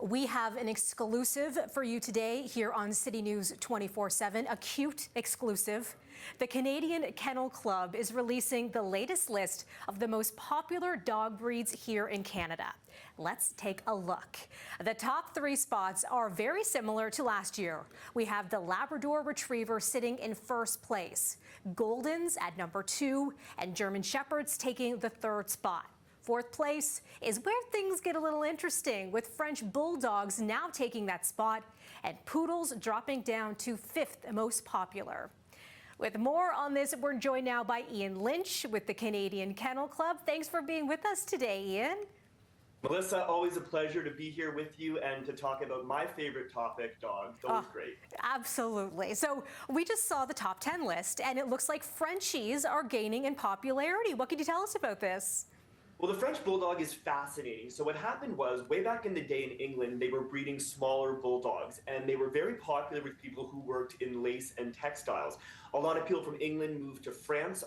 We have an exclusive for you today here on City News 24/7, a cute exclusive. The Canadian Kennel Club is releasing the latest list of the most popular dog breeds here in Canada. Let's take a look. The top 3 spots are very similar to last year. We have the Labrador Retriever sitting in first place, Goldens at number 2, and German Shepherds taking the 3rd spot. 4th place is where things get a little interesting, with French Bulldogs now taking that spot and Poodles dropping down to 5th most popular. With more on this, we're joined now by Ian Lynch with the Canadian Kennel Club. Thanks for being with us today, Ian. Melissa, always a pleasure to be here with you and to talk about my favorite topic, dogs. Always great. Absolutely. So we just saw the top 10 list, and it looks like Frenchies are gaining in popularity. What can you tell us about this? Well, the French Bulldog is fascinating. So what happened was, way back in the day in England, they were breeding smaller bulldogs, and they were very popular with people who worked in lace and textiles. A lot of people from England moved to France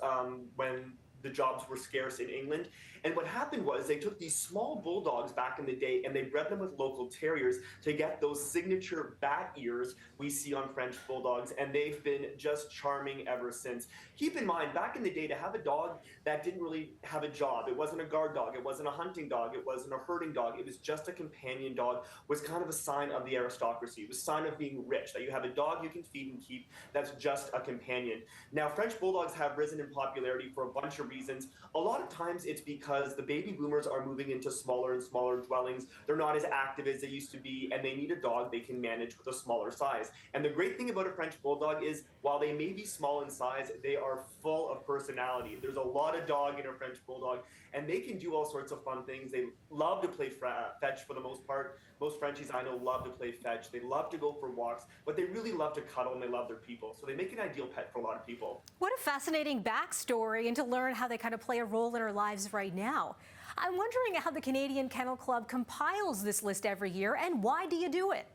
when the jobs were scarce in England. And what happened was they took these small bulldogs back in the day and they bred them with local terriers to get those signature bat ears we see on French Bulldogs, and they've been just charming ever since. Keep in mind, back in the day, to have a dog that didn't really have a job, it wasn't a guard dog, it wasn't a hunting dog, it wasn't a herding dog, it was just a companion dog, was kind of a sign of the aristocracy. It was a sign of being rich, that you have a dog you can feed and keep that's just a companion. Now, French Bulldogs have risen in popularity for a bunch of reasons. A lot of times it's because the baby boomers are moving into smaller and smaller dwellings. They're not as active as they used to be, and they need a dog they can manage with a smaller size. And the great thing about a French Bulldog is, while they may be small in size, they are full of personality. There's a lot of dog in a French Bulldog, and they can do all sorts of fun things. They love to play fetch for the most part. Most Frenchies I know love to play fetch. They love to go for walks, but they really love to cuddle and they love their people. So they make an ideal pet for a lot of people. What a fascinating backstory, and to learn how they kind of play a role in our lives right now. I'm wondering how the Canadian Kennel Club compiles this list every year, and why do you do it?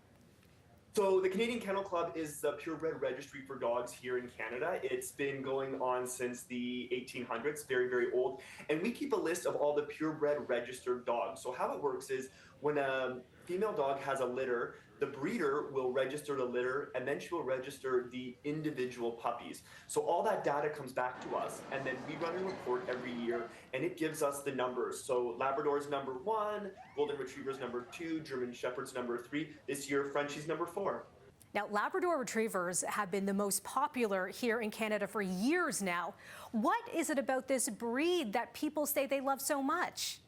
So the Canadian Kennel Club is the purebred registry for dogs here in Canada. It's been going on since the 1800s, very, very old. And we keep a list of all the purebred registered dogs. So how it works is, when a female dog has a litter, the breeder will register the litter, and then she will register the individual puppies. So all that data comes back to us, and then we run a report every year, and it gives us the numbers. So Labrador's number 1, Golden Retriever's number 2, German Shepherd's number 3. This year, Frenchie's number 4. Now, Labrador Retrievers have been the most popular here in Canada for years now. What is it about this breed that people say they love so much?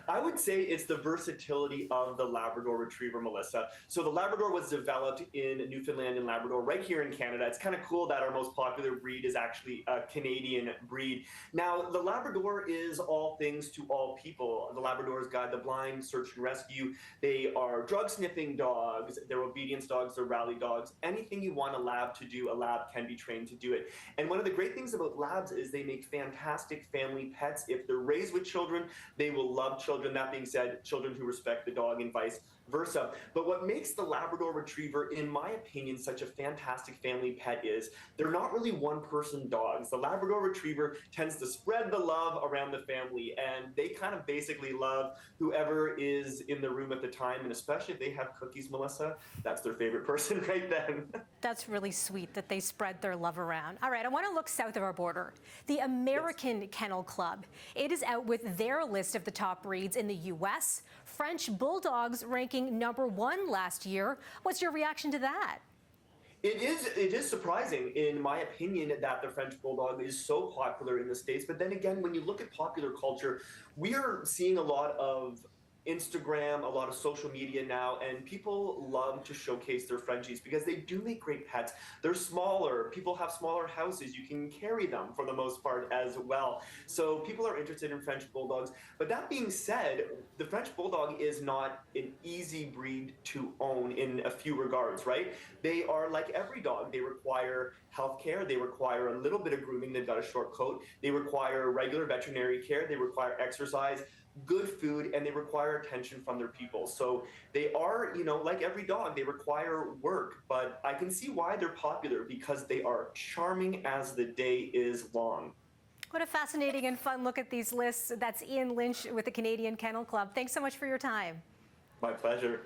I would say it's the versatility of the Labrador Retriever, Melissa. So the Labrador was developed in Newfoundland and Labrador right here in Canada. It's kind of cool that our most popular breed is actually a Canadian breed. Now, the Labrador is all things to all people. The Labradors guide the blind, search and rescue. They are drug-sniffing dogs. They're obedience dogs. They're rally dogs. Anything you want a lab to do, a lab can be trained to do it. And one of the great things about labs is they make fantastic family pets. If they're raised with children, they will love children. That being said, children who respect the dog and vice versa. But what makes the Labrador Retriever, in my opinion, such a fantastic family pet is they're not really one-person dogs. The Labrador Retriever tends to spread the love around the family, and they kind of basically love whoever is in the room at the time, and especially if they have cookies, Melissa, that's their favorite person right then. That's really sweet that they spread their love around. All right, I want to look south of our border. The American Kennel Club. It is out with their list of the top breeds in the U.S. French Bulldogs ranking number 1 last year. What's your reaction to that? It is surprising, in my opinion, that the French Bulldog is so popular in the States. But then again, when you look at popular culture, we are seeing a lot of Instagram, a lot of social media now, and people love to showcase their Frenchies because they do make great pets. They're smaller. People have smaller houses. You can carry them for the most part as well. So people are interested in French Bulldogs. But that being said, the French Bulldog is not an easy breed to own in a few regards, right? They are like every dog. They require health care. They require a little bit of grooming. They've got a short coat. They require regular veterinary care. They require exercise, good food, and they require attention from their people. So they are, like every dog, they require work, but I can see why they're popular, because they are charming as the day is long. What a fascinating and fun look at these lists. That's Ian Lynch with the Canadian Kennel Club. Thanks so much for your time. My pleasure.